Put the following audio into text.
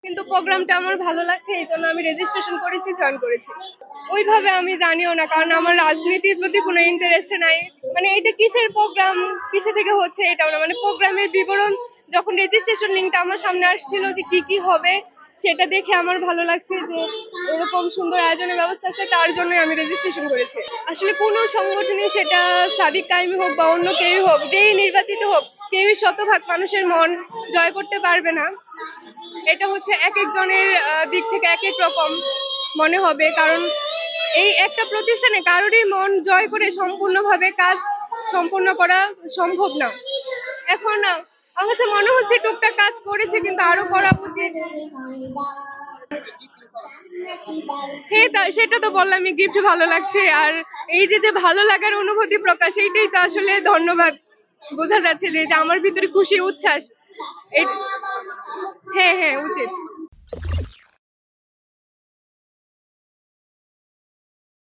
কিন্তু প্রোগ্রামটা আমার ভালো লাগছে, এই জন্য আমি রেজিস্ট্রেশন করেছি, জয়েন করেছি। ওইভাবে আমি জানিও না, কারণ আমার রাজনীতির প্রতি কোনো ইন্টারেস্ট নাই। মানে এটা কিসের প্রোগ্রাম, কিসে থেকে হচ্ছে এটাও না, মানে প্রোগ্রামের বিবরণ যখন রেজিস্ট্রেশন লিঙ্কটা আমার সামনে আসছিল যে কি কি হবে, সেটা দেখে আমার ভালো লাগছে যে এরকম সুন্দর আয়োজনের ব্যবস্থা আছে, তার জন্য আমি রেজিস্ট্রেশন করেছি। আসলে কোনো সংগঠনই, সেটা সাদিক কায়েমি হোক বা অন্য কেউই হোক, যেই নির্বাচিত হোক, কেউই শতভাগ মানুষের মন জয় করতে পারবে না। এটা হচ্ছে এক একজনের দিক থেকে এক এক রকম মনে হবে, কারণ এই একটা প্রতিষ্ঠানে কারোরই মন জয় করে সম্পূর্ণভাবে কাজ সম্পূর্ণ করা সম্ভব না। এখন আমার কাছে মনে হচ্ছে টুকটাক কাজ করেছে, কিন্তু আরো করা উচিত। হ্যাঁ, সেটা তো বললামই, গিফট ভালো লাগছে। আর এই যে যে ভালো লাগার অনুভূতি প্রকাশ, এইটাই তো আসলে ধন্যবাদ। বোঝা যাচ্ছে যে আমার ভিতরে খুশি, উচ্ছ্বাস। হ্যাঁ হ্যাঁ, উচিত।